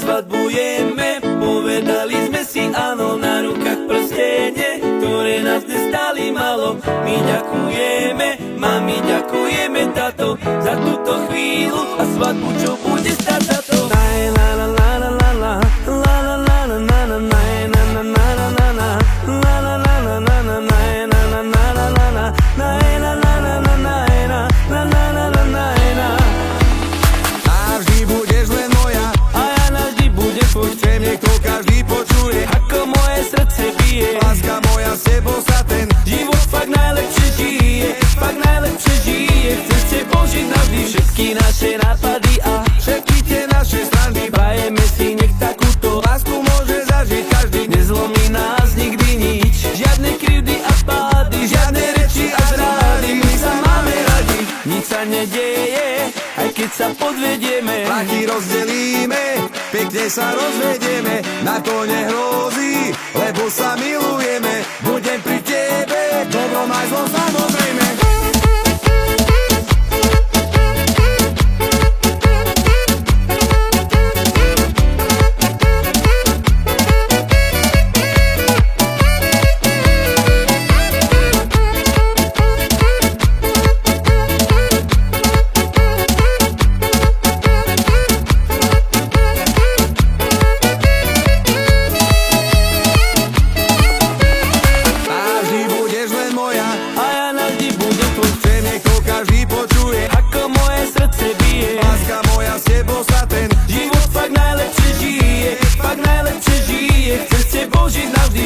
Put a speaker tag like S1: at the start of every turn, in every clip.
S1: svadbujeme. Povedali sme si áno, na rukách prstenie, ktoré nás nestáli malo. My ďakujeme, mami, ďakujeme, tato, za túto chvíľu a svadbu, čo bude stať táto.
S2: Navždy budeš len moja
S1: a ja navždy budem tvoj.
S2: Chcem, nech to každý počuje,
S1: ako moje srdce bije.
S2: láska moja, s tebou sa ten
S1: život fakt najlepšie žije, fakt najlepšie žije. Chcem s tebou žiť navždy, všetky naše nápady a
S2: všetky tie naše strany.
S1: prajeme si, nech takúto
S2: Lásku môže zažiť každý,
S1: nezlomí nás nikdy nič. Žiadne krivdy a pády, žiadne reči a zrády. My sa máme radi, nič sa nedeje, aj keď sa podvedieme.
S2: prachy rozdelíme, pekne sa rozvedieme. Na to nehrozí, lebo sa milujeme. Budem pri tebe, dobrom aj zlom samozrejme.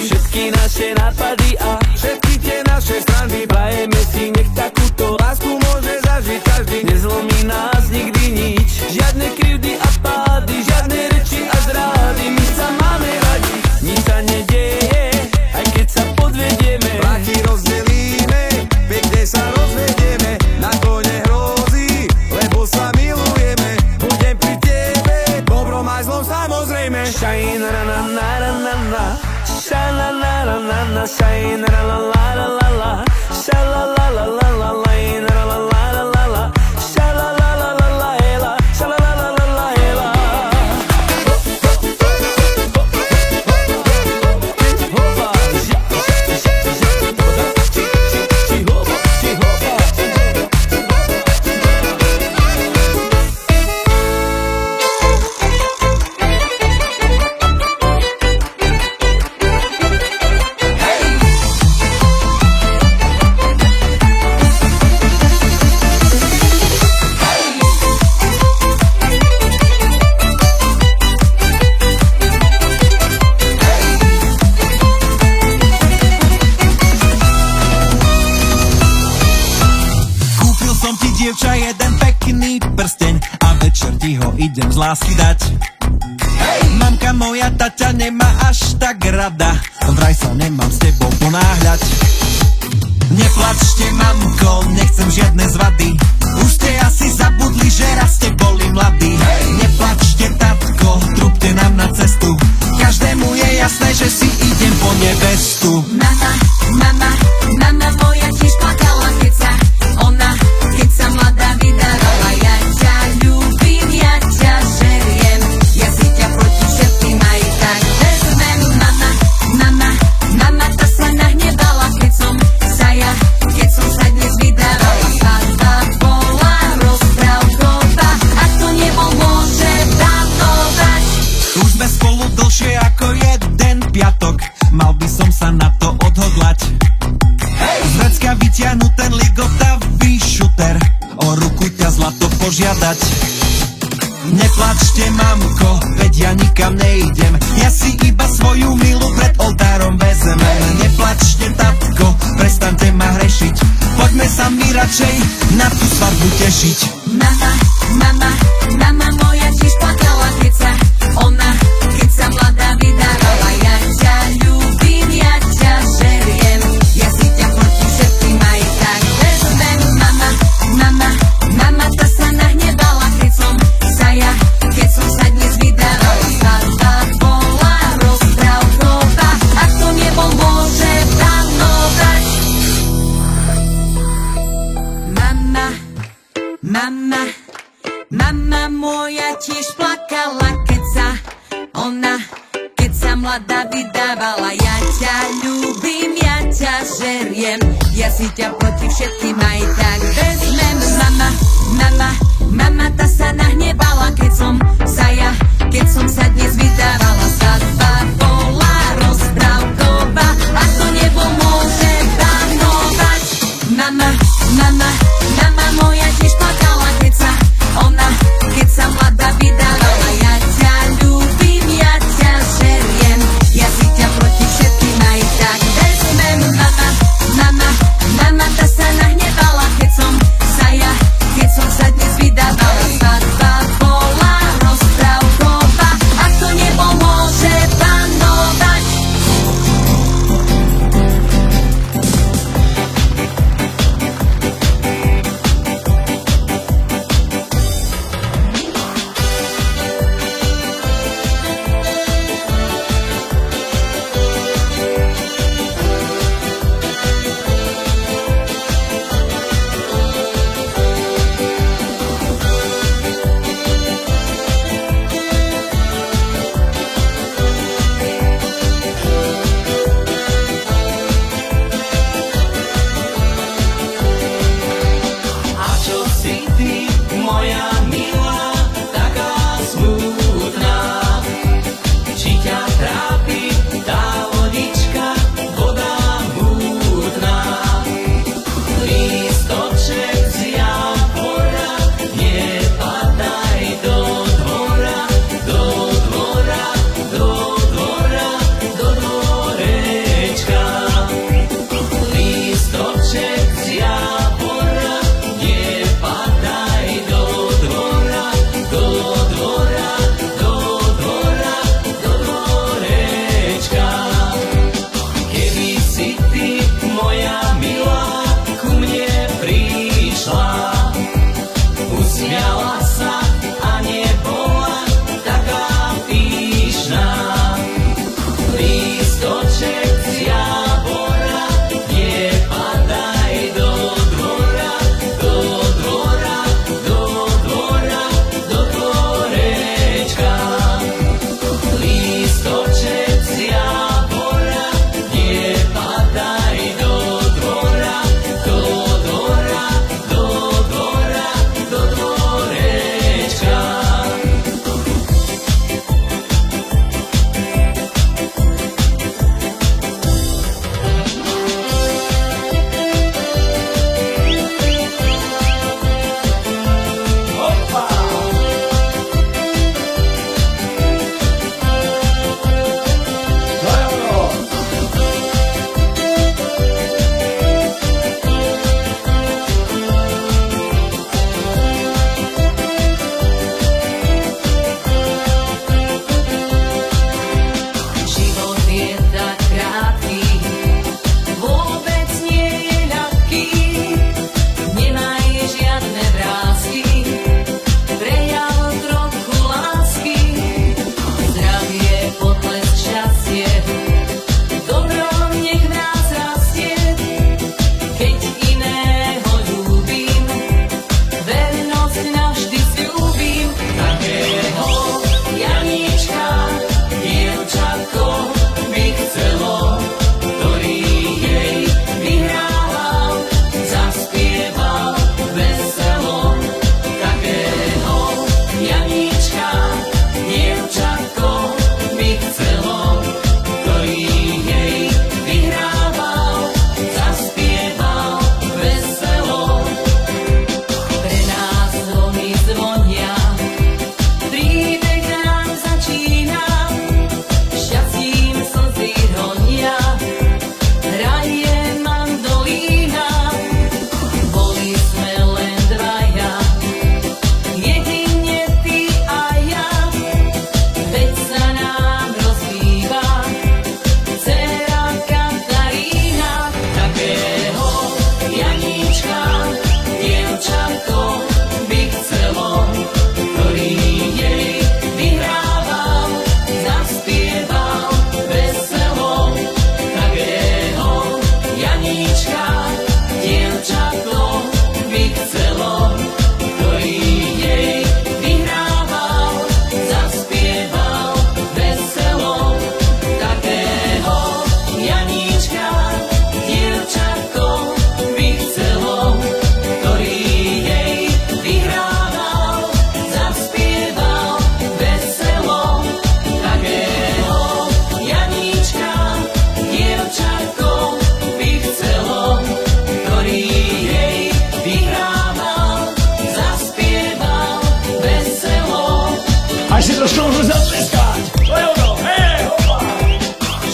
S1: Všetky naše nápady a
S2: všetky tie naše strany.
S1: prajeme si, nech takúto
S2: lásku môže zažiť každý,
S1: nezlomí nás nikdy nič. Žiadne krivdy a pády, žiadne reči a zrády. My sa máme radi, nič sa nedeje, aj keď sa podvedieme.
S2: prachy rozdelíme, pekne sa rozvedieme. Na to nehrozí, lebo sa milujeme. Budem pri tebe, dobrom aj zlom samozrejme.
S1: Shine na na na na na na, shine na na na na na, shine na la la la la la, shine la la la la la la, na la la la la la, shine la la la la la la, shine la la la la la.
S3: Dievča, jeden pekný prsteň a večer ti ho idem z lásky dať. Mamka moja, taťa nemá až tak rada, vraj sa nemám s tebou ponáhľať. Neplačte, mamko, nechcem žiadne zvady, už ste asi zabudli, že raz ste boli mladí. Neplačte, tatko, trúbte nám na cestu, každému je jasné, že si idem po nevestu.
S4: Mama, mama, mama moja tiež plakala, keď sa ona, keď sa mladá vydávala. Ja ťa ľúbim, ja ťa žeriem, ja si ťa proti všetkým aj tak vezmem. Mama, mama, mama ta sa nahnevala, keď som sa dnes vydávala. Svadba bola rozprávková a to nebol môže datovať.
S3: Už sme spolu dlhšie ako jeden piatok, mal by som sa na to odhodlať. Z vrecka vyťahnuť ten ligotavý šuter, o ruku ťa zlato požiadať. Neplačte, mamko, veď ja nikam neidem, ja si iba svoju milu pred oltárom vezmem. Neplačte, tatko, prestaňte ma hrešiť, poďme sa mi radšej na tú svadbu tešiť.
S4: Mama, mama, mama moja tiež plakala, keď sa ona, keď sa mladá vydávala. Ja ťa ľúbim, ja ťa žeriem, ja si ťa proti všetkým aj tak vezmem. Mama, mama, mama ta sa nahnevala, keď som sa dnes vydávala. Svadba bola rozprávková a to nebol môže plánovať. Mama, mama, mama moja tiež plakala, keď sa Ona, keď sa mladá vydávala, ja ťa ľúbim, ja ťa žeriem, ja si ťa proti všetkým aj tak vezmem. Mama, tá sa nahnevala, keď som sa dnes vydávala. Svadba bola rozprávková, ako nebo môže panovať. Mama moja tiež plakala, keď sa mladá vydávala. Ja ťa ľúbim, ja ťa žeriem, ja si ťa proti všetkým aj tak vezmem. Mama, tá sa nahnevala, keď som sa dnes vydávala. Svadba bola rozprávková, ako nebo môže panovať.
S1: Lístoček z Javora, nepadaj do dvora.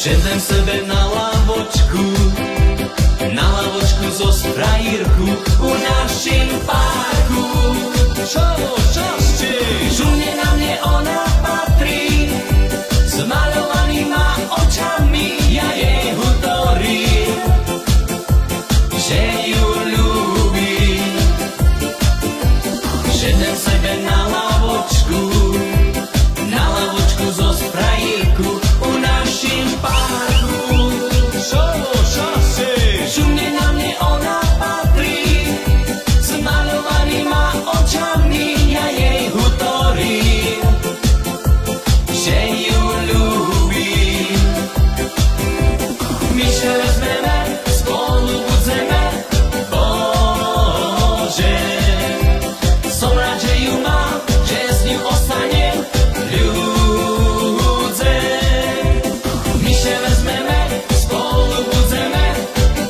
S3: Sedem sebe na lavočku zo sprajírku u našim parku. Čo ste? Žumne na mne ona patrí, s maľovanýma očami ja jej hovorím, že ju ľúbim. Sedem sebe na lavočku zo sprajírku u našim parku. Čo ste? Žumne na mne ona patrí, s maľovanýma očami ja jej hovorím, že ju ľúbim. My sa vezmeme, spolu budeme, Bože. Som rád, že ju mám, že s ním ostanem, ľudze. My sa vezmeme, spolu budeme,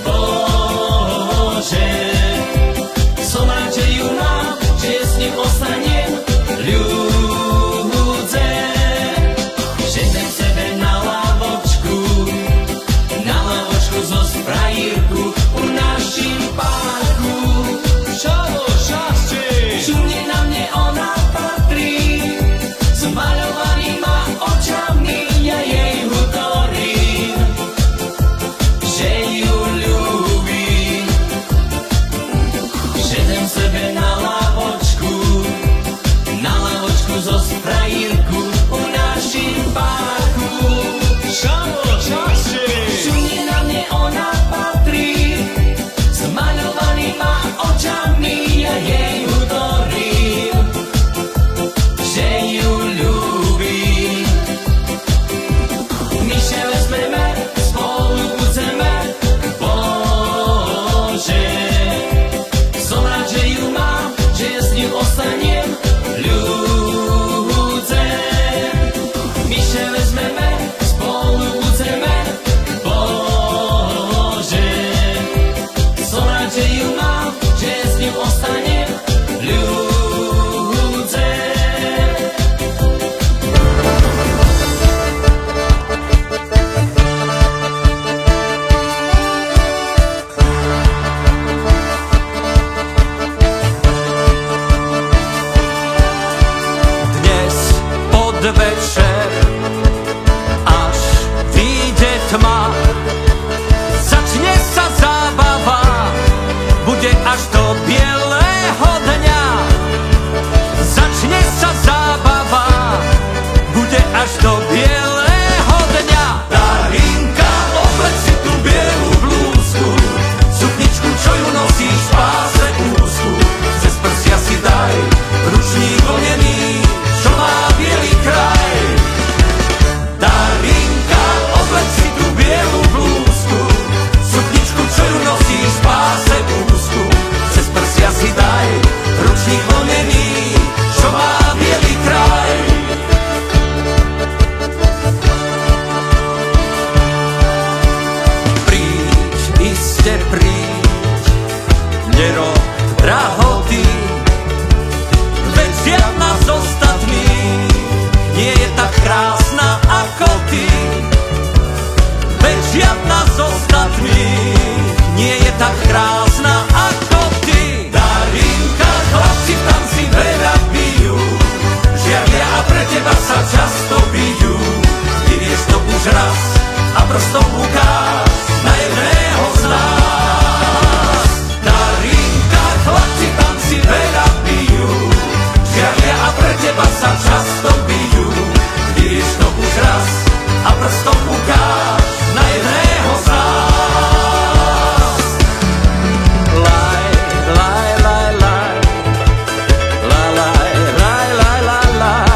S3: Bože. Som rád, že ju mám, že s ním ostanem, ľudze. Sedem sebe na lavočku zo sprajírku u našim parku. Čo ste? Žumne na mne ona patrí, s maľovanýma očami ja jej hovorím, že ju ľúbim. Sedem sebe na lavočku zo sprajírku u našim parku. Čo ste? Žumne na mne ona patrí, s maľovanýma očami ja jej hovorím, že ju ľúbim. My sa vezmeme, spolu budeme, Bože. Som rád, že ju mám, že s ním ostanem, ľudze. My sa vezmeme, spolu budeme, Bože. Som rád, že ju mám, že s ním ostanem, ľudze.
S1: Dnes podvečer, až vyjde tma, začne sa zábava, bude až do bieleho dňa. Začne sa zábava, bude až do bieleho dňa. Darinka, obleč si tú bielu blúzku, sukničku, čo ju nosíš v páse úzku. Cez prsia si daj ručník vlnený, čo má bielý kraj. Darinka, obleč si tú bielu blúzku, sukničku, čo ju nosíš v páse úzku. Cez prsia si daj ručník vlnený, čo má bielý kraj. Príď, iste príď, nerob drahoty, veď žiadna z ostatných nie je tak krásna ako ty. Veď žiadna z ostatných nie je tak krásna ako ty. Darinka, chlapci v tanci veľa pijú, žiarlia a pre teba sa často bijú. Ty vieš to už raz a prstom ukáž na jedného z nás. Darinka, chlapci v tanci veľa pijú, žiarlia a pre teba sa často bijú. Ty vieš to už raz a prstom ukáž na jedného z nás. Laj, laj, laj, laj, laj, laj, laj, laj, laj, laj, laj,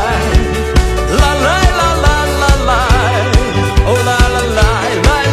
S1: laj, laj, laj, laj, laj, oh, laj, laj, laj, laj,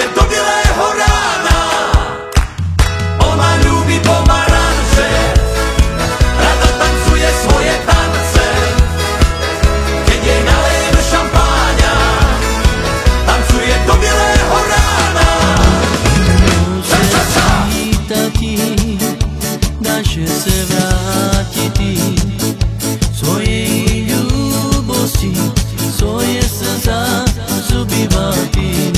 S2: tancuje do bielého rána. Ona ľúbi pomaranče, rada tancuje svoje tance. Keď jej nalejeme šampáňa, tancuje do bielého rána. Ča, ča, ča.
S5: Naše se vrátiti svojej ľúbosti, svoje srdca zubivati.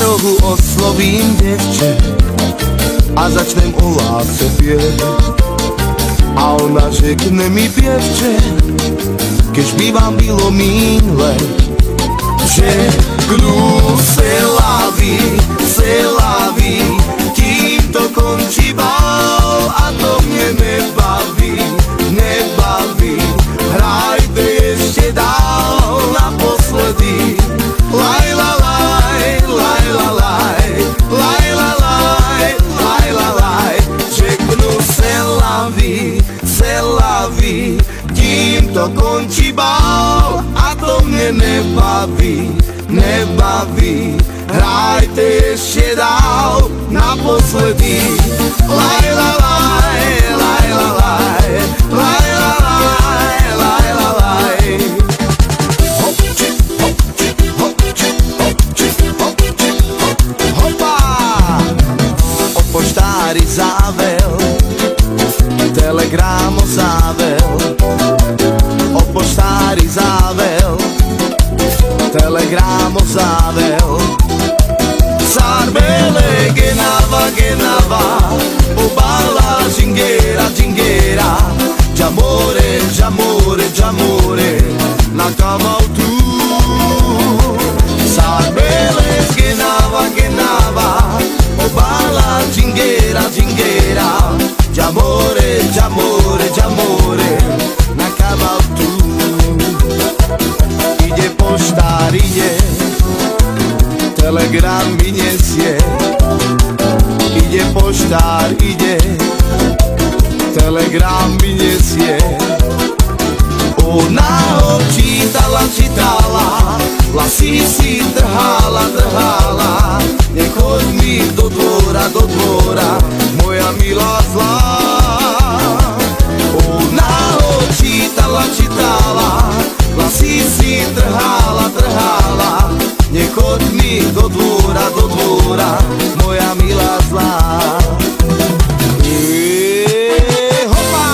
S2: rohu oslovím děvče a začnem o lásce pět. A ona řekne mi pěvče, kež by vám bylo mínle, že kdo se láví, tím to končí bál a to mě nebaví. Hrajte ještě dál naposledy. Laj la laj, laj la laj, laj la laj, laj la laj. Řeknu se laví, tím to končí bál a to mě nebaví. Hrajte ještě dál naposledy. Laj la laj, laj la laj, laj la laj, laj la laj. Hopči, hopči, hopči, hopči, hopči, hopa. Od poštári zável, telegramo zável. Od poštári zável, telegramo zável. Sarbele genava, obala gingueira, Giamore, na cama tu. Sarbele genava, obala gingueira, Giamore, na cama tu. Ide poštar, telegram mi nesie. Ide poštár, telegram mi nesie. Ona ho čítala, vlasy si trhala. Nechoď mi do dvora, moja milá zlá. Ona ho čítala, vlasy si trhala. Nechoď mi do dvora, moja milá zlá. Hopa!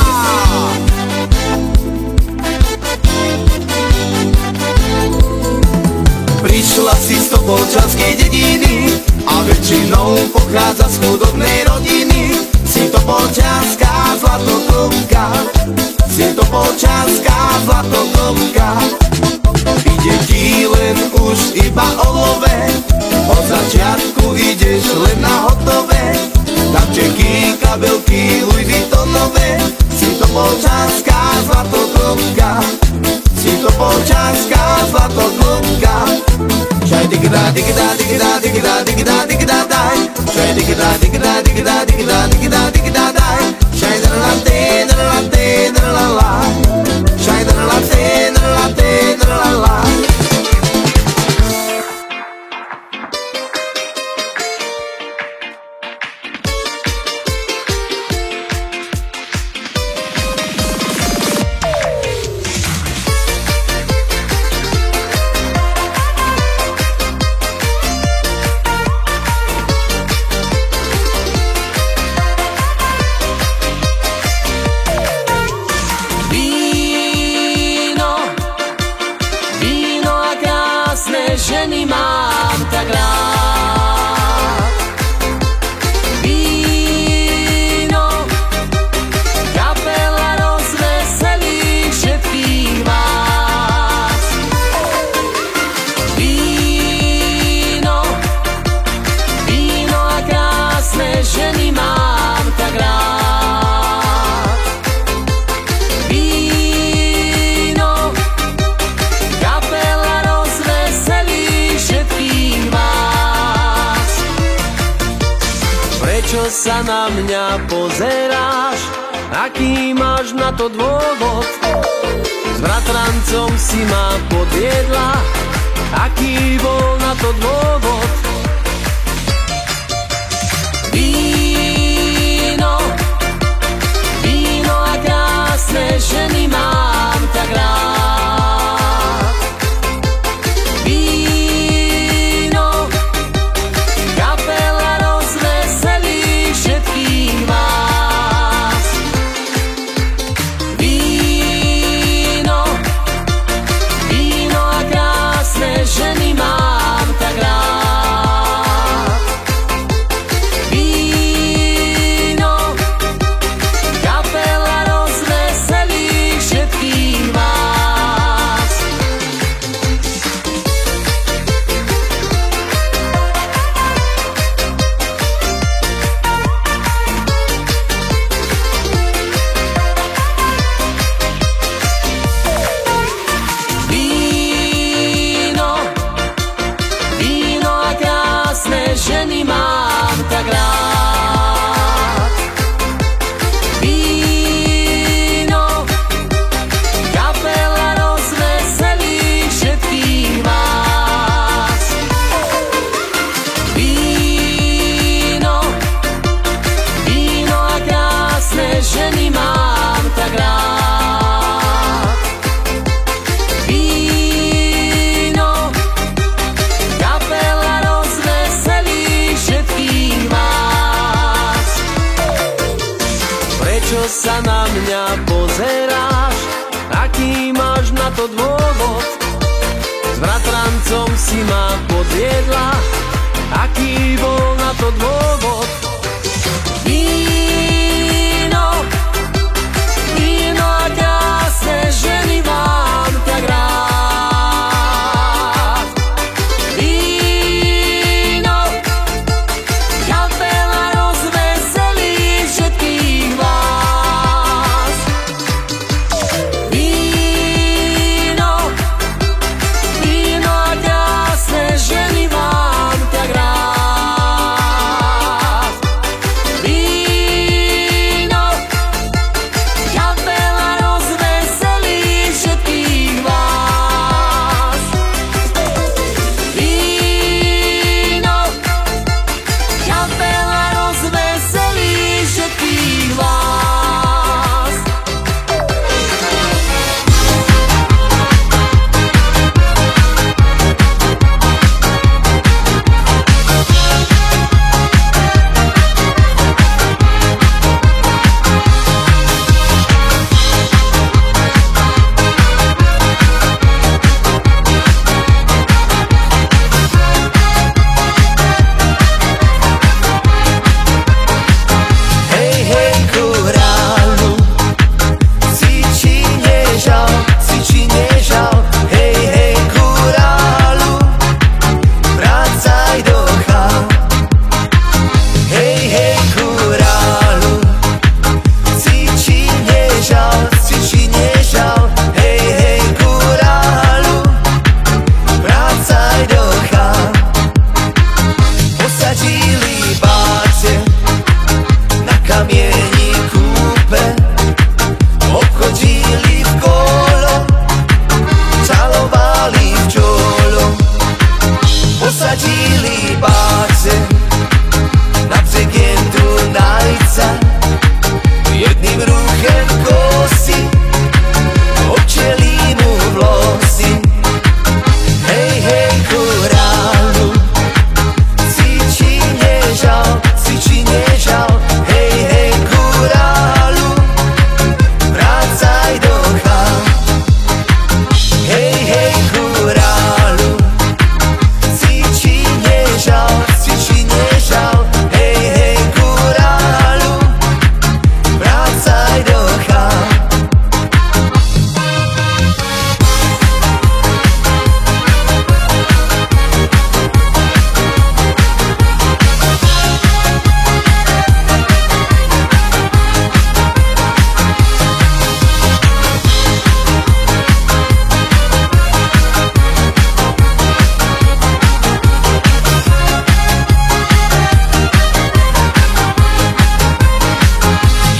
S2: Prišla si z Topolčanskej dediny a väčšinou pochádza z chudobnej rodiny. Si Topolčanská zlatokopka, ide ti len už iba o love. Od začiatku ideš len na hotové. Darčeky, kabelky, Louis Vuittonové. Si Topolčanská zlatokopka, Čaj digda daj, čaj digda daj, čaj dralate, čaj dralate.
S5: Ženy mám tak rád. Víno, kapela rozveselí všetkých vás. Víno a krásne ženy mám tak rád. Víno, kapela rozveselí všetkých vás. Prečo sa na mňa pozeráš? Aký máš na to dôvod? S bratrancom si ma podviedla. Aký bol na to dôvod? Víno a krásne ženy mám tak rád. Víno, kapela rozveselí všetkých vás. Víno a krásne ženy mám tak rád. sa na mňa pozeráš? Aký máš na to dôvod? S bratrancom si ma podviedla. Aký bol na to dôvod? Víno, víno a krásne ženy mám tak rád. Víno, kapela rozveselí všetkých vás. Víno, víno a krásne ženy mám tak rád. Víno, kapela rozveselí všetkých vás. Víno, kapela rozveselí všetkých vás.
S2: Hej, hej, kráľu, si či nežal, hej, hej, kráľu, vracaj do chál. Hej, hej, kráľu, si či nežal, hej, hej, kráľu, vracaj do chál. Posadili báce na kamieni kúpe, obchodili v kolo, čalovali v čolo. Posadili báce na břeh Dunajca, jedným ruchem kosy, občelí mu vlosy. Hej, hej, kráľu, si či nežal, hej, hej, kráľu, vracaj do chál. Hej, hej, kráľu, si či nežal, hej, hej, kráľu, vracaj do chál.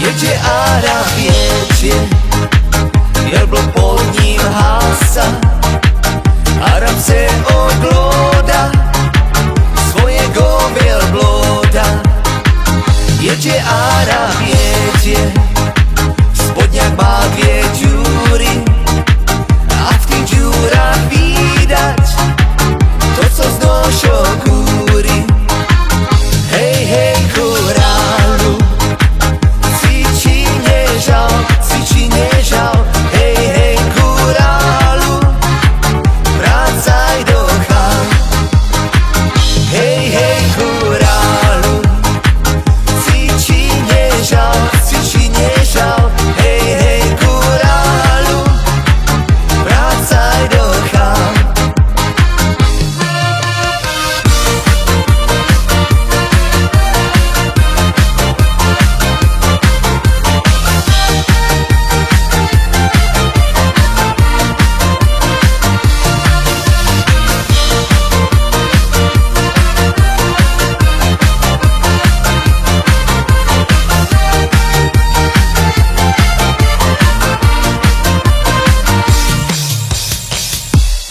S2: Jedzie Arab, jedzie, jablo pod ním hasa. Arab se ogląda swojego wielbloda. Jedzie Arab, jedzie, spodniak ma dwie dziury, a w tych dziurach widać to, co znoszą góry. Hej, hej, kráľu, si či nežal, hej, hej, kráľu, vracaj do chál. Hej, hej, kráľu, si či nežal, hej, hej, kráľu, vracaj do chál.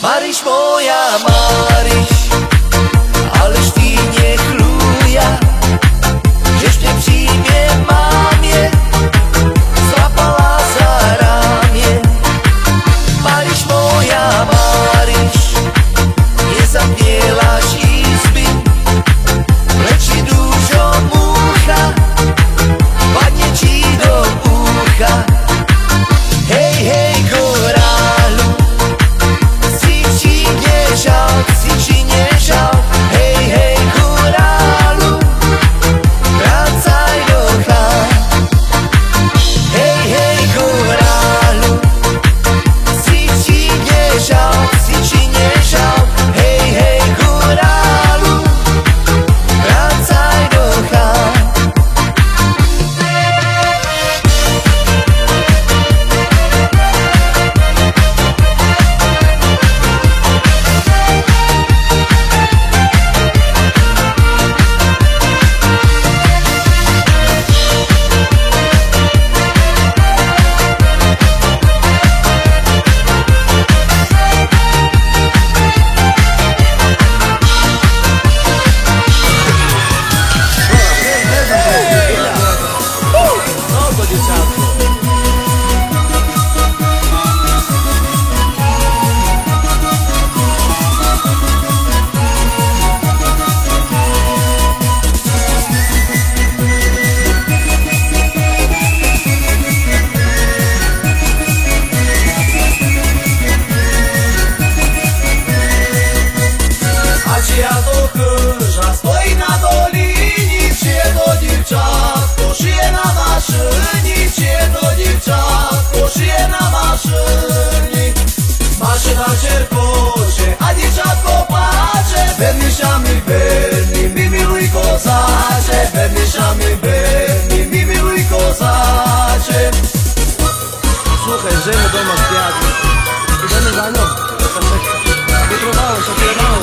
S2: Maryś moja, Maryś, ależ ty nie chluja, żeś mnie przyjmie mamie, złapała za ramię. Maryś moja, Maryś, nie zamknięłaś izby, leci dużo mucha, padnie ci do maszyni. Maszyna cierpocze, a dzieciątko płacze. Berniszami berni, mi miluj kozacze. Berniszami berni, mi miluj kozacze.
S5: Słuchaj, żeny doma śpiały. Idziemy za nią. Wyprowało się, wyjebało.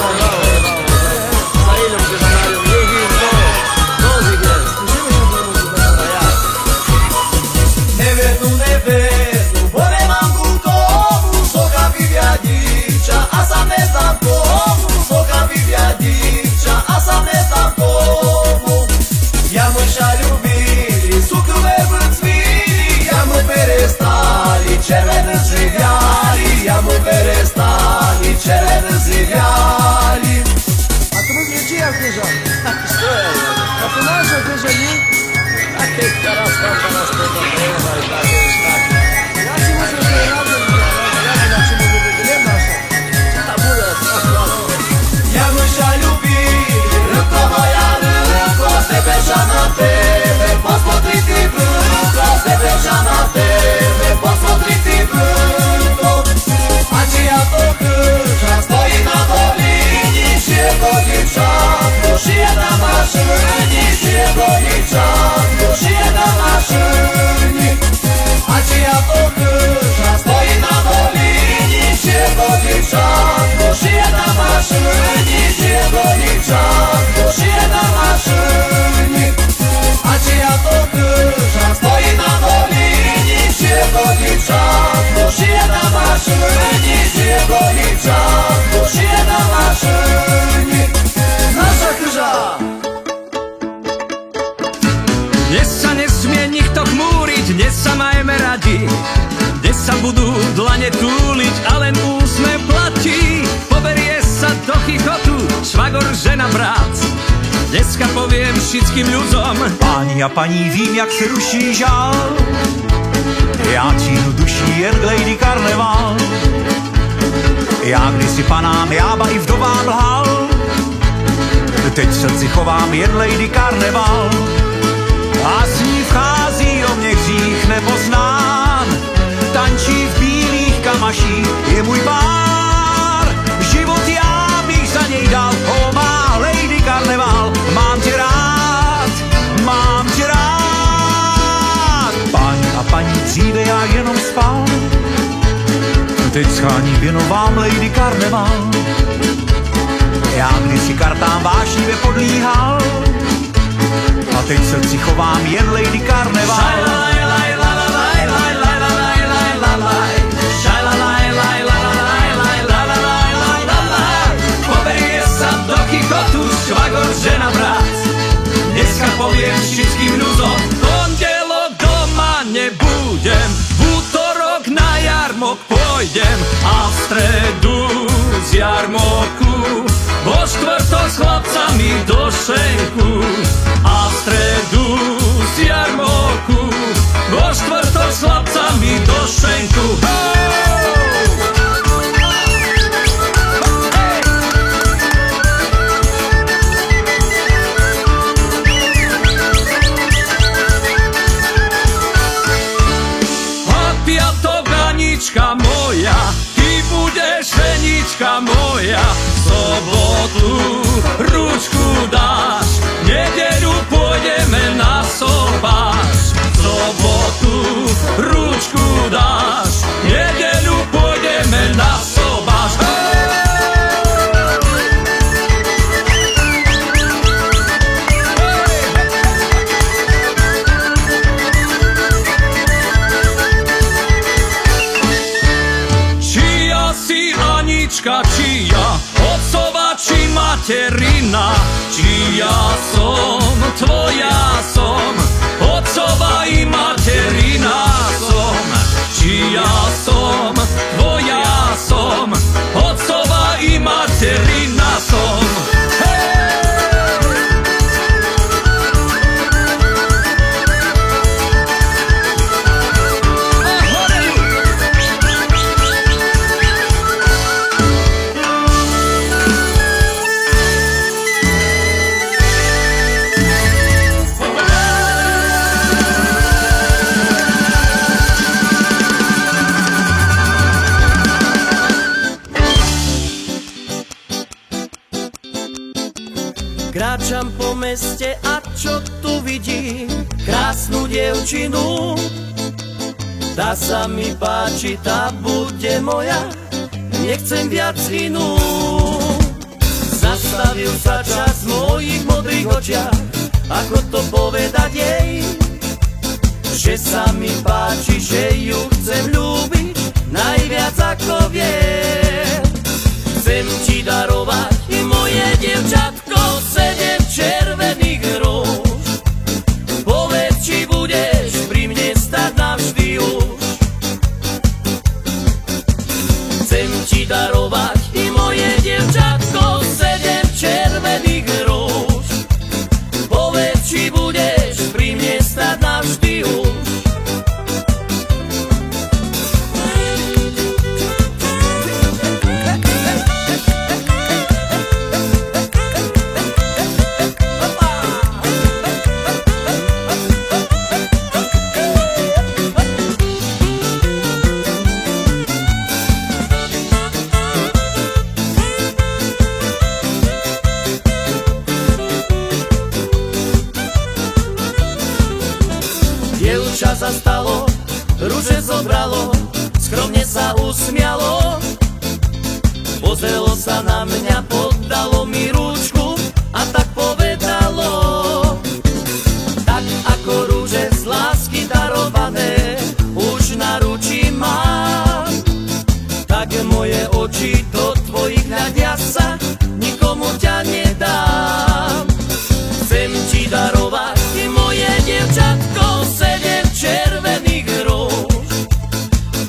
S5: Za ile się zadają? Niech im to. Nozik jest. Musimy się wyróżnić. A jak?
S2: Nie wiernu, bo nie mam komu. Soka wywiadicza, a sam nie znam komu. Soka wywiadicza, a sam nie znam komu. Ja mysia lubili, sukrówę wycwili. Ja mu perestali, czerwony żywiali. Ja mu perestali, czerwony żywiali.
S5: A to mówię, czyja wieża? A to nasza wieża, nie? Takie teraz nas tego wieża i tak jest, tak. Ja ci mówię, że razem, ja ci mówię, że nie nasza. A bude,
S2: Ja mysia lubili, rybko moja rybko. Stepesza na tebe, posмотри ty brudko. Stepesza na tebe, posмотри ty brudko. A czy ja to chyża, stoi na dolinie. Jego dziewczanko, szyje na maszyni. Jego dziewczanko, szyje na maszyni. A czy ja to chyża, stoi na dolinie. Jego dziewczanko, szyje na maszyni. Jego dziewczanko, szyje na maszyni. A czy ja to chyża, stoi na dolinie. Jego dziewczanko, szyje na maszyni. Jego dziewczanko, szyje na maszyni. Nasza chyża!
S1: Dnes sa nesmie nikto chmúriť, dnes sa majme radi. Dnes sa budú dlane túliť a len úsmev platí. Poberie sa do chichotu švagor, žena, brat. Dneska poviem všetkým ľuďom:
S3: Páni a paní, vím, jak se ruší žál. Já cínu duší jen Lady Karneval. Já kdysi panám, jába i vdovám lhal. Teď v srdci chovám jen Lady Karneval. A s ní vchází o mě hřích nepoznán. Tančí v bílých kamaších, je můj pár. Život já bych za něj dal, o má Lady Karneval. Mám tě rád, mám tě rád. Páni a paní, dříve já jenom spal. Teď schání věnovám Lady Karneval. Já kdysi kartám vášnivě podlíhal. A teď v srdci chovám jen Lady Karneval.
S1: Poberie sa do chichotu švagor, žena, brat. Dneska poviem všetkým ľuďom: pondelok doma nebudem, v útorok na jarmok pôjdem a v stredu z jarmoku vo štvrtok s chlapcami do šenku. A v stredu z jarmoku vo štvrtok s chlapcami do šenku. Anička moja, ty budeš ženička moja. V sobotu ručku dáš, v nedeľu pôjdeme na sobáš. V sobotu ručku dáš, v nedeľu pôjdeme na sobáš. Čia, otcova či materina, či ja som, tvoja som, otcova i materina som. Či ja som, tvoja som, otcova i materina som.
S5: Kráčam po meste a čo tu vidím? Krásnu dievčinu. Tá sa mi páči, tá bude moja, nechcem viac inú. Zastavil sa čas v mojich modrých očiach, ako to povedať jej? Že sa mi páči, že ju chcem ľúbiť najviac ako vie. Chcem ti darovať moje dievčatko 7 červených róž. Povedz, či budeš pri mne stať navždy už. Chcem ti darovať moje dievčatko 7 červených róž. Povedz, či budeš pri mne stať navždy už. Dievča zastalo, ruže zobralo, skromne sa usmialo. Pozrelo sa na mňa, podalo mi rúčku a tak povedalo: tak ako rúže z lásky darované už na ruči mám, tak moje oči do tvojich hľadia sa, nikomu ťa nedám. Chcem ti darovať moje dievčatko 7 červených róž.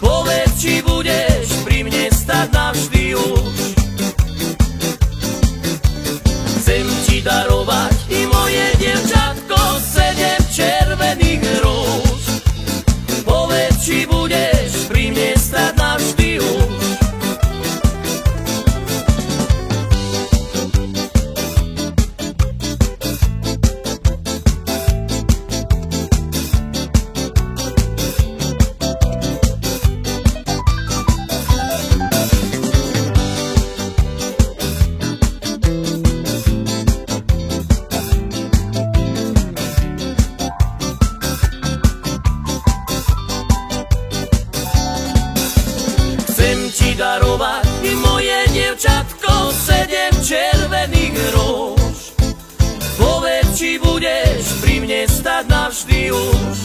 S5: Povedz, či budeš pri mne stať navždy už. Chcem ti darovať moje dievčatko 7 červených róž. Povedz, či budeš pri mne stať navždy už. Chcem ti darovať moje dievčatko 7 červených róž. Povedz, či budeš pri mne stať navždy už.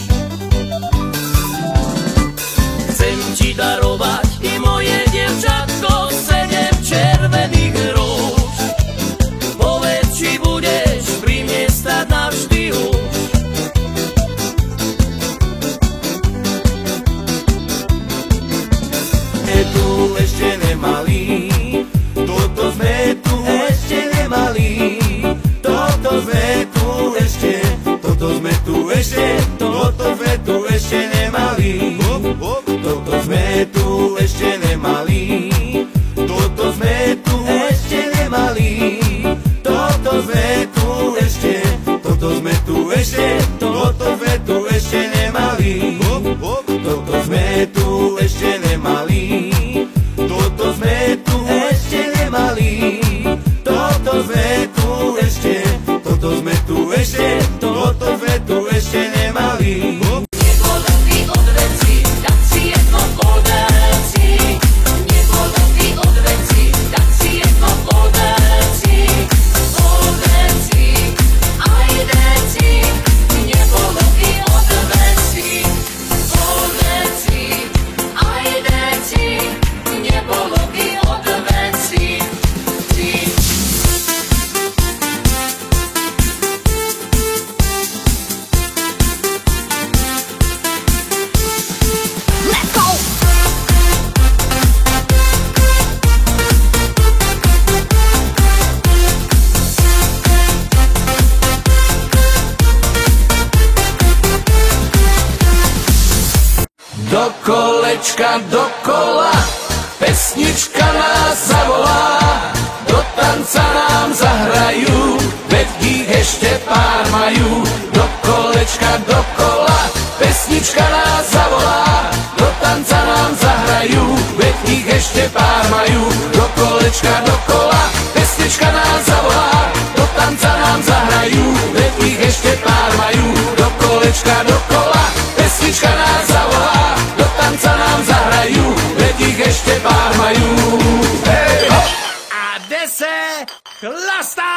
S5: Chcem ti darovať moje dievčatko 7 červených róž. Povedz, či budeš pri mne stať navždy už.
S2: Tu ešte nemali, toto sme tu ešte nemali, toto sme tu ešte, toto sme tu ešte, toto sme tu ešte nemali, toto sme tu ešte nemali, toto sme tu ešte nemali, toto sme tu ešte, toto sme tu ešte, toto sme tu ešte nemali, toto sme tu ešte nemali. Toto sme tu ešte nemali, toto sme tu ešte, toto sme tu ešte, toto sme tu ešte nemali.
S4: Nebolo by od veci, dať si jedno od veci. Nebolo by od veci, dať si jedno od veci. Od veci, aj veci. Nebolo by od veci. Od veci, aj veci. Nebolo by od veci.
S5: Do kolečka, dokola, pesnička nás zavolá, do tanca nám zahrajú, veď ich ešte pár majú. Do kolečka, dokola, pesnička nás zavolá, do tanca nám zahrajú, veď ich ešte pár majú. Do kolečka, dokola, pesnička nás zavolá, do tanca nám zahrajú.
S1: koliečka dokola, pesnička nás zavolá, do tanca nám zahrajú, veď ich ešte pár majú. Hej, hop! A dese chlastá!